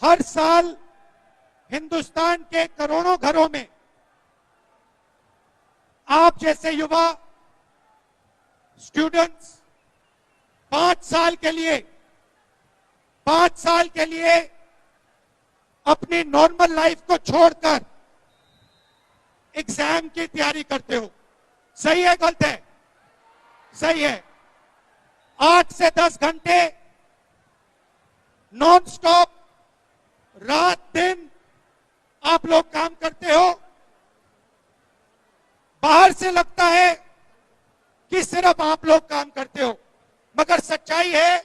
हर साल हिंदुस्तान के करोड़ों घरों में आप जैसे युवा स्टूडेंट्स 5 साल के लिए अपनी नॉर्मल लाइफ को छोड़कर एग्जाम की तैयारी करते हो। सही है गलत है? सही है। 8 से 10 घंटे नॉन स्टॉप रात दिन आप लोग काम करते हो। बाहर से लगता है कि सिर्फ आप लोग काम करते हो, मगर सच्चाई है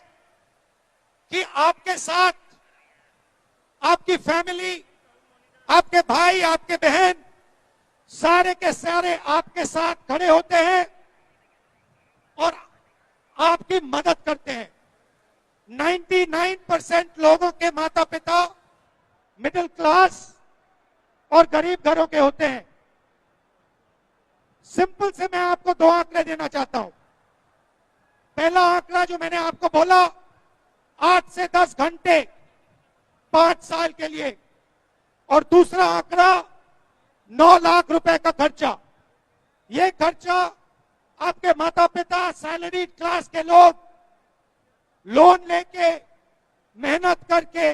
कि आपके साथ आपकी फैमिली, आपके भाई, आपके बहन, सारे के सारे आपके साथ खड़े होते हैं और आपकी मदद करते हैं। 99% लोगों के माता पिता मिडिल क्लास और गरीब घरों के होते हैं। सिंपल से मैं आपको 2 आंकड़े देना चाहता हूं। पहला आंकड़ा जो मैंने आपको बोला, 8 से 10 घंटे 5 साल के लिए, और दूसरा आंकड़ा 9 लाख रुपए का खर्चा। ये खर्चा आपके माता पिता, सैलरी क्लास के लोग लोन लेके मेहनत करके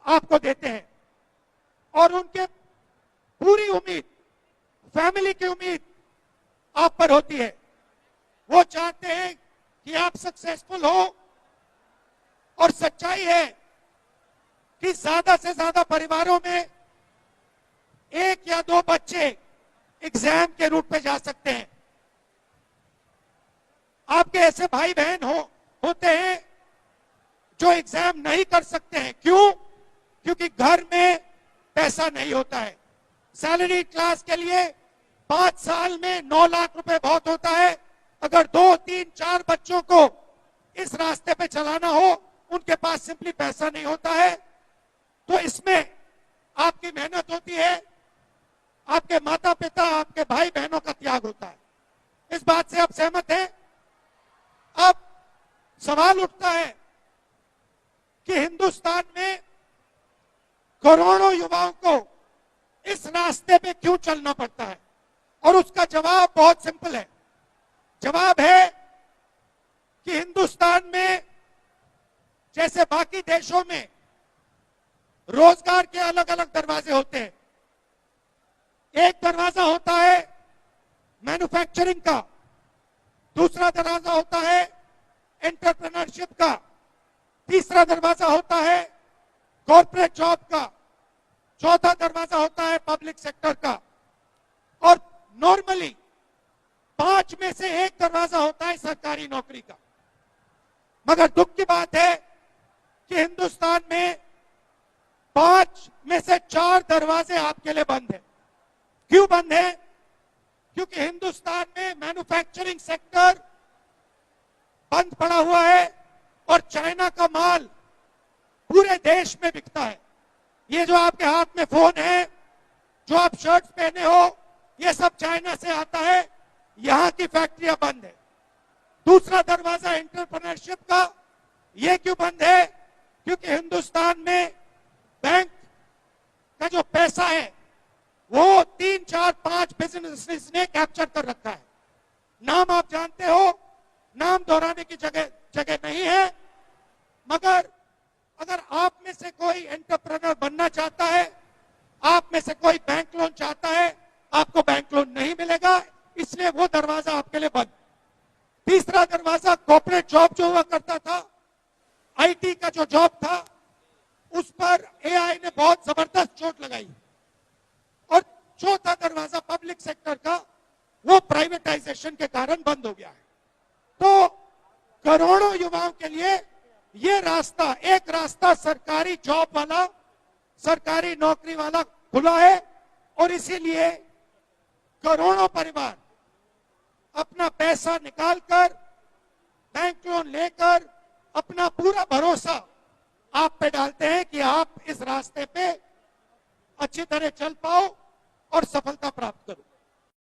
आपको देते हैं, और उनके पूरी उम्मीद, फैमिली की उम्मीद आप पर होती है। वो चाहते हैं कि आप सक्सेसफुल हो, और सच्चाई है कि ज्यादा से ज्यादा परिवारों में 1 या 2 बच्चे एग्जाम के रूट पे जा सकते हैं। आपके ऐसे भाई बहन होते हैं जो एग्जाम नहीं कर सकते हैं। क्यों? क्योंकि घर में पैसा नहीं होता है। सैलरी क्लास के लिए 5 साल में 9 लाख रुपए बहुत होता है। अगर 2, 3, 4 बच्चों को इस रास्ते पे चलाना हो, उनके पास सिंपली पैसा नहीं होता है। तो इसमें आपकी मेहनत होती है, आपके माता पिता, आपके भाई बहनों का त्याग होता है। इस बात से आप सहमत हैं? अब सवाल उठता है कि हिंदुस्तान में करोड़ों युवाओं को इस रास्ते पे क्यों चलना पड़ता है? और उसका जवाब बहुत सिंपल है। जवाब है कि हिंदुस्तान में जैसे बाकी देशों में रोजगार के अलग अलग दरवाजे होते हैं। एक दरवाजा होता है मैन्युफैक्चरिंग का, दूसरा दरवाजा होता है एंटरप्रेन्योरशिप का, तीसरा दरवाजा होता है कॉर्पोरेट जॉब का, चौथा दरवाजा होता है पब्लिक सेक्टर का, और नॉर्मली 5 में से 1 दरवाजा होता है सरकारी नौकरी का। मगर दुख की बात है कि हिंदुस्तान में 5 में से 4 दरवाजे आपके लिए बंद हैं। क्यों बंद है? क्योंकि हिंदुस्तान में मैन्युफैक्चरिंग सेक्टर बंद पड़ा हुआ है और चाइना का माल पूरे देश में बिकता है। ये जो आपके हाथ में फोन है, जो आप शर्ट्स पहने हो, ये सब चाइना से आता है। यहां की फैक्ट्रियां बंद है। दूसरा दरवाजा एंटरप्रेन्योरशिप का, ये क्यों बंद है? क्योंकि हिंदुस्तान में बैंक का जो पैसा है वो 3, 4, 5 बिजनेस ने कैप्चर कर रखा है। नाम आप जानते हो, नाम दोहराने की जगह नहीं है, मगर अगर आप में से कोई एंटरप्रेन्योर बनना चाहता है, आप में से कोई बैंक लोन चाहता है, आपको बैंक लोन नहीं मिलेगा, इसलिए वो दरवाजा आपके लिए बंद। तीसरा दरवाजा कॉर्पोरेट जॉब जो हुआ करता था, आईटी का जो जॉब था, उस पर एआई ने बहुत जबरदस्त चोट लगाई। और चौथा दरवाजा पब्लिक सेक्टर का, वो प्राइवेटाइजेशन के कारण बंद हो गया है। तो करोड़ों युवाओं के लिए ये रास्ता, एक रास्ता सरकारी जॉब वाला, सरकारी नौकरी वाला खुला है, और इसीलिए करोड़ों परिवार अपना पैसा निकालकर, बैंक लोन लेकर, अपना पूरा भरोसा आप पे डालते हैं कि आप इस रास्ते पे अच्छी तरह चल पाओ और सफलता प्राप्त करो।